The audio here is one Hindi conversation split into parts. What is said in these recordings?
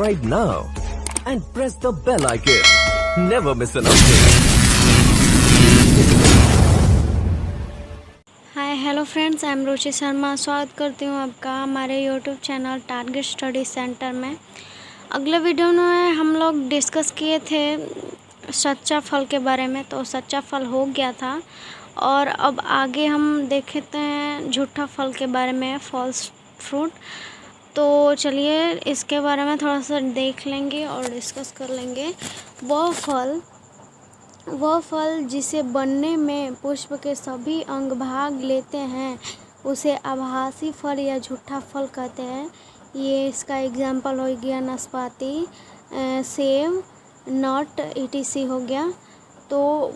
subscribe now and press the bell icon. Never miss an update. Hi hello friends, I am Ruchi Sharma. स्वागत करती हूँ आपका हमारे YouTube channel target study centre में। अगले वीडियो में हम लोग डिस्कस किए थे सच्चा फल के बारे में, तो सच्चा फल हो गया था। और अब आगे हम देखते हैं झूठा फल के बारे में, फॉल्स फ्रूट। तो चलिए इसके बारे में थोड़ा सा देख लेंगे और डिस्कस कर लेंगे। वह फल जिसे बनने में पुष्प के सभी अंग भाग लेते हैं उसे आभासी फल या झूठा फल कहते हैं। ये इसका एग्जाम्पल हो गया नाशपाती, सेब, नट etc हो गया। तो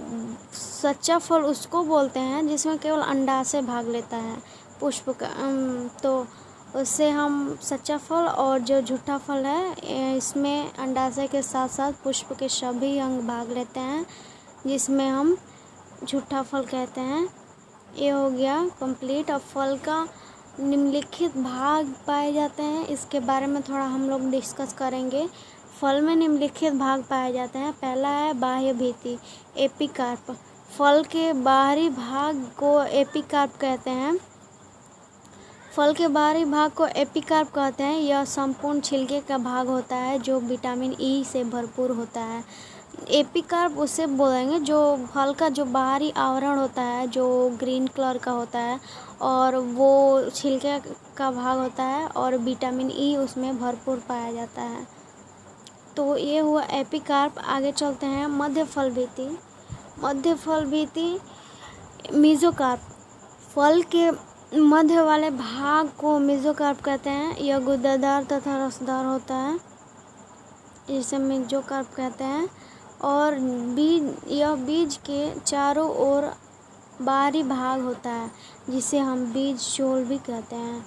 सच्चा फल उसको बोलते हैं जिसमें केवल अंडा से भाग लेता है पुष्प का, तो उससे हम सच्चा फल। और जो झूठा फल है इसमें अंडाशय के साथ साथ पुष्प के सभी अंग भाग लेते हैं, जिसमें हम झूठा फल कहते हैं। ये हो गया कंप्लीट। अब फल का निम्नलिखित भाग पाए जाते हैं, इसके बारे में थोड़ा हम लोग डिस्कस करेंगे। फल में निम्नलिखित भाग पाए जाते हैं। पहला है बाह्य भित्ति, एपिकार्प। फल के बाहरी भाग को एपिकार्प कहते हैं। फल के बाहरी भाग को एपिकार्प कहते हैं। यह संपूर्ण छिलके का भाग होता है जो विटामिन ई से भरपूर होता है। एपिकार्प उसे बोलेंगे जो फल का जो बाहरी आवरण होता है, जो ग्रीन कलर का होता है और वो छिलके का भाग होता है और विटामिन ई उसमें भरपूर पाया जाता है। तो ये हुआ एपिकार्प। आगे चलते हैं मध्य फल भित्ति। मध्य फल भित्ति मेसोकार्प। फल के मध्य वाले भाग को मेसोकार्प कहते हैं। यह गुद्देदार तथा रसदार होता है, जिसे मेसोकार्प कहते हैं। और यह बीज के चारों ओर बाहरी भाग होता है, जिसे हम बीज चोल भी कहते हैं।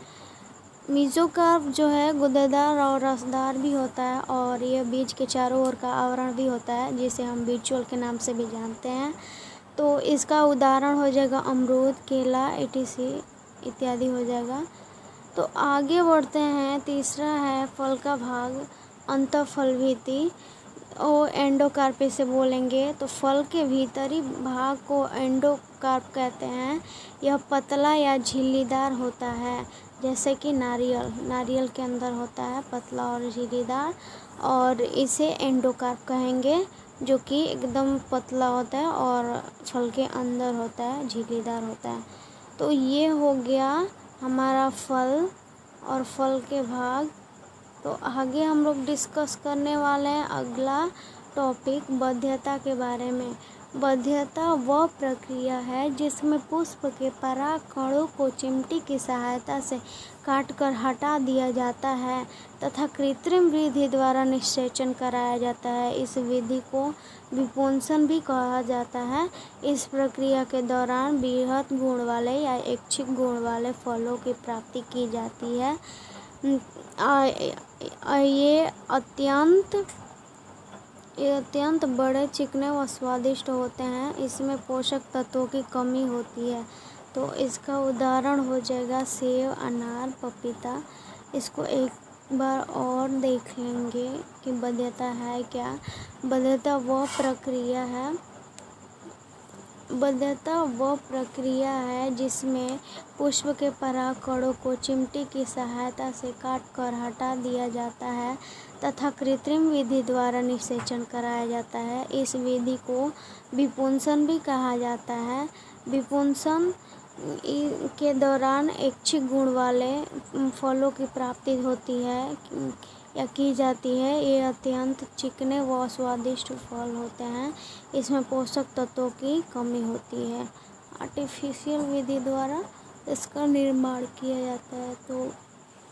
मेसोकार्प जो है गुद्देदार और रसदार भी होता है और यह बीज के चारों ओर का आवरण भी होता है, जिसे हम बीज चोल के नाम से भी जानते हैं। तो इसका उदाहरण हो जाएगा अमरूद, केला etc इत्यादि हो जाएगा। तो आगे बढ़ते हैं। तीसरा है फल का भाग अंतःफल भित्ति, ओ एंडोकार्प से बोलेंगे। तो फल के भीतरी भाग को एंडोकार्प कहते हैं। यह पतला या झिल्लीदार होता है, जैसे कि नारियल के अंदर होता है पतला और झिल्लीदार, और इसे एंडोकार्प कहेंगे, जो कि एकदम पतला होता है और फल के अंदर होता है, झिल्लीदार होता है। तो ये हो गया हमारा फल और फल के भाग। तो आगे हम लोग डिस्कस करने वाले हैं अगला टॉपिक बध्यता के बारे में। बध्यता वह प्रक्रिया है जिसमें पुष्प के पराग कणों को चिमटी की सहायता से काटकर हटा दिया जाता है तथा कृत्रिम विधि द्वारा निषेचन कराया जाता है। इस विधि को विपुंसन भी कहा जाता है। इस प्रक्रिया के दौरान बृहत गुण वाले या ऐच्छिक गुण वाले फलों की प्राप्ति की जाती है। ये अत्यंत बड़े, चिकने व स्वादिष्ट होते हैं। इसमें पोषक तत्वों की कमी होती है। तो इसका उदाहरण हो जाएगा सेब, अनार, पपीता। इसको एक बार और देख लेंगे कि बध्यता है क्या। बध्यता वह प्रक्रिया है जिसमें पुष्प के पराग कणों को चिमटी की सहायता से काटकर हटा दिया जाता है तथा कृत्रिम विधि द्वारा निषेचन कराया जाता है। इस विधि को विपुंसन भी कहा जाता है। विपुंसन के दौरान ऐच्छिक गुण वाले फलों की प्राप्ति होती है या की जाती है। ये अत्यंत चिकने व स्वादिष्ट फल होते हैं। इसमें पोषक तत्वों की कमी होती है। आर्टिफिशियल विधि द्वारा इसका निर्माण किया जाता है। तो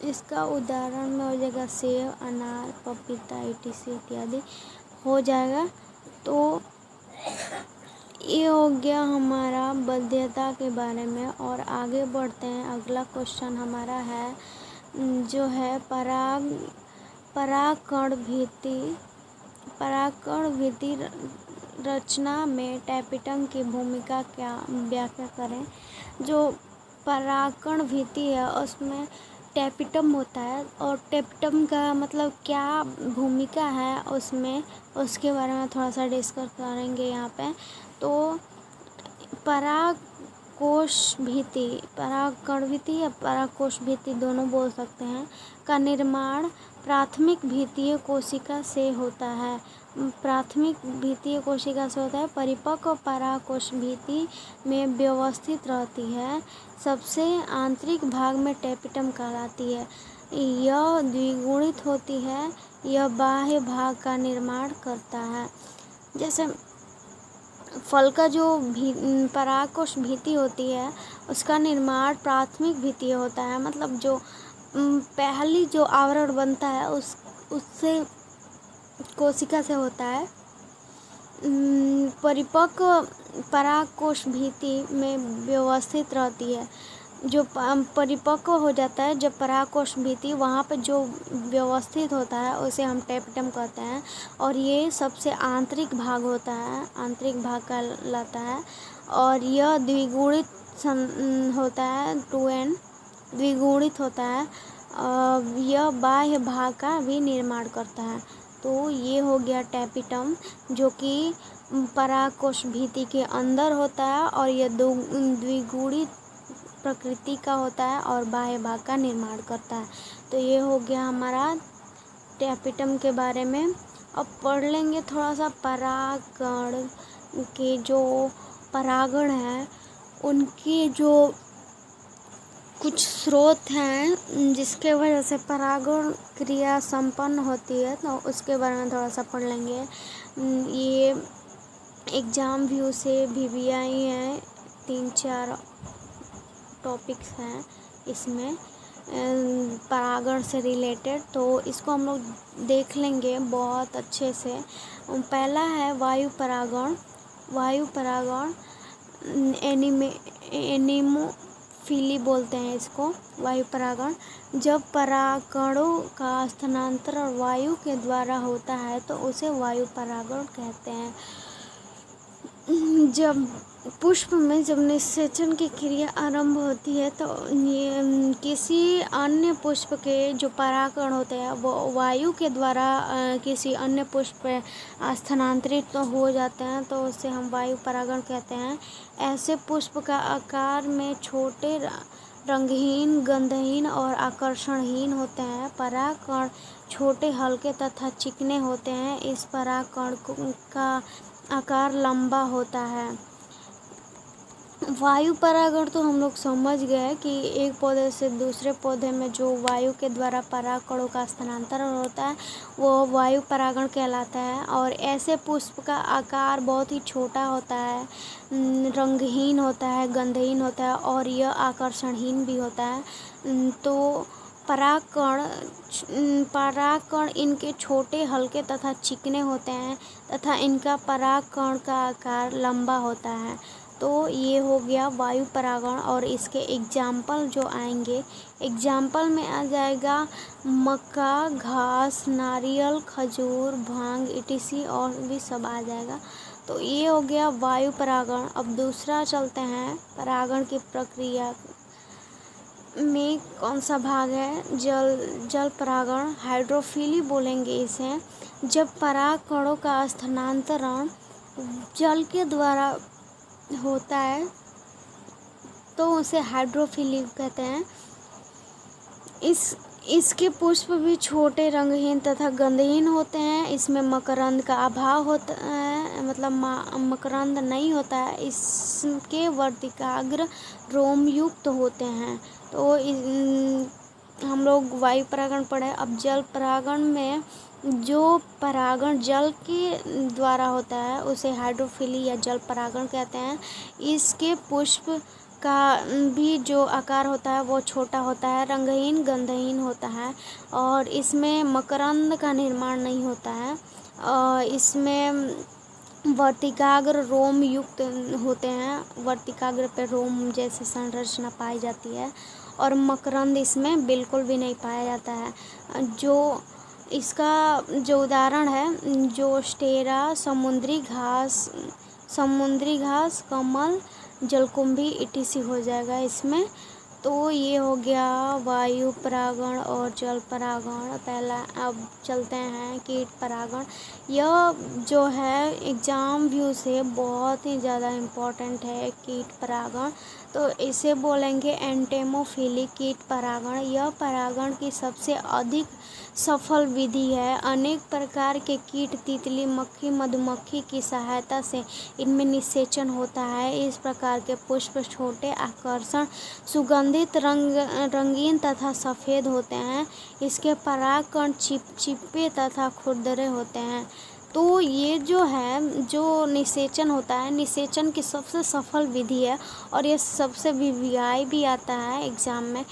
इसका उदाहरण में हो जाएगा सेब, अनार, पपीता etc इत्यादि हो जाएगा। तो ये हो गया हमारा बध्यता के बारे में। और आगे बढ़ते हैं। अगला क्वेश्चन हमारा है जो है परागकण भित्ति रचना में टैपिटम की भूमिका क्या व्याख्या करें। जो परागकण भित्ति है उसमें टेपिटम होता है और टेपिटम का मतलब क्या भूमिका है उसमें, उसके बारे में थोड़ा सा डिस्कस करेंगे यहाँ पे। तो परागकोश भित्ति, परागकण भित्ति या परागकोश भित्ति दोनों बोल सकते हैं, का निर्माण प्राथमिक भित्तीय कोशिका से होता है। प्राथमिक भित्तीय कोशिका से होता है। परिपक्व परागकोश भित्ति में व्यवस्थित रहती है। सबसे आंतरिक भाग में टेपिटम कहलाती है। यह द्विगुणित होती है। यह बाह्य भाग का निर्माण करता है। जैसे फल का जो परागकोश भित्ति होती है उसका निर्माण प्राथमिक भित्ति होता है, मतलब जो पहली जो आवरण बनता है उससे कोशिका से होता है। परिपक्व परागकोश भित्ति में व्यवस्थित रहती है। जो परिपक्व हो जाता है जब परागकोश भित्ति, वहाँ पे जो व्यवस्थित होता है उसे हम टेपिटम कहते हैं। और ये सबसे आंतरिक भाग होता है, आंतरिक भाग कहलाता है। और यह द्विगुणित होता है, 2n द्विगुणित होता है। यह बाह्य भाग का भी निर्माण करता है। तो ये हो गया टेपिटम, जो कि परागकोश भित्ति के अंदर होता है और यह द्विगुणित प्रकृति का होता है और बाह्य भाग का निर्माण करता है। तो ये हो गया हमारा टेपिटम के बारे में। अब पढ़ लेंगे थोड़ा सा परागण के जो परागण हैं उनके जो कुछ स्रोत हैं जिसके वजह से परागण क्रिया संपन्न होती है, तो उसके बारे में थोड़ा सा पढ़ लेंगे। ये एग्ज़ाम व्यू से भी आई हैं, 3-4 टॉपिक्स हैं इसमें परागण से रिलेटेड, तो इसको हम लोग देख लेंगे बहुत अच्छे से। पहला है वायु परागण। वायु परागण एनीमोफिली बोलते हैं इसको, वायु परागण। जब परागणों का स्थानांतरण वायु के द्वारा होता है तो उसे वायु परागण कहते हैं। जब पुष्प में जब निषेचन की क्रिया आरंभ होती है तो ये किसी अन्य पुष्प के जो परागकण होते हैं वो वायु के द्वारा किसी अन्य पुष्प पे स्थानांतरित तो हो जाते हैं, तो उसे हम वायु परागण कहते हैं। ऐसे पुष्प का आकार में छोटे, रंगहीन, गंधहीन और आकर्षणहीन होते हैं। परागकण छोटे, हल्के तथा चिकने होते हैं। इस परागकण का आकार लंबा होता है। वायु परागण तो हम लोग समझ गए कि एक पौधे से दूसरे पौधे में जो वायु के द्वारा परागकणों का स्थानांतरण होता है वो वायु परागण कहलाता है। और ऐसे पुष्प का आकार बहुत ही छोटा होता है, रंगहीन होता है, गंधहीन होता है और यह आकर्षणहीन भी होता है। तो परागकण इनके छोटे, हल्के तथा चिकने होते हैं तथा इनका परागकण का आकार लंबा होता है। तो ये हो गया वायु परागण। और इसके एग्जाम्पल जो आएंगे, एग्जाम्पल में आ जाएगा मक्का, घास, नारियल, खजूर, भांग etc और भी सब आ जाएगा। तो ये हो गया वायु परागण। अब दूसरा चलते हैं, परागण की प्रक्रिया में कौन सा भाग है, जल परागण, हाइड्रोफिली बोलेंगे इसे। जब परागकणों का स्थानांतरण जल के द्वारा होता है तो उसे हाइड्रोफिली कहते हैं। इसके पुष्प भी छोटे, रंगहीन तथा गंधहीन होते हैं। इसमें मकरंद का अभाव होता है, मतलब मकरंद नहीं होता है। इसके वर्तिकाग्र रोम युक्त होते हैं। तो हम लोग वायु परागण पढ़े। अब जल परागण में जो परागण जल के द्वारा होता है उसे हाइड्रोफिली या जल परागण कहते हैं। इसके पुष्प का भी जो आकार होता है वो छोटा होता है, रंगहीन, गंधहीन होता है और इसमें मकरंद का निर्माण नहीं होता है। इसमें वर्तिकाग्र रोम युक्त होते हैं, वर्तिकाग्र पे रोम जैसी संरचना पाई जाती है और मकरंद इसमें बिल्कुल भी नहीं पाया जाता है। जो इसका जो उदाहरण है, जो स्टेरा, समुद्री घास, कमल, जलकुंभी etc हो जाएगा इसमें। तो ये हो गया वायु परागण और जल परागण। पहला अब चलते हैं कीट परागण। यह जो है एग्ज़ाम व्यू से बहुत ही ज़्यादा इम्पोर्टेंट है कीट परागण। तो इसे बोलेंगे एंटेमोफिलिक कीट परागण। यह परागण की सबसे अधिक सफल विधि है। अनेक प्रकार के कीट, तितली, मक्खी, मधुमक्खी की सहायता से इनमें निषेचन होता है। इस प्रकार के पुष्प छोटे, आकर्षण, सुगंधित, रंगीन तथा सफ़ेद होते हैं। इसके परागकण चिपचिपे तथा खुरदरे होते हैं। तो ये जो है, जो निषेचन होता है, निषेचन की सबसे सफल विधि है और ये सबसे वीवीआई भी आता है एग्ज़ाम में।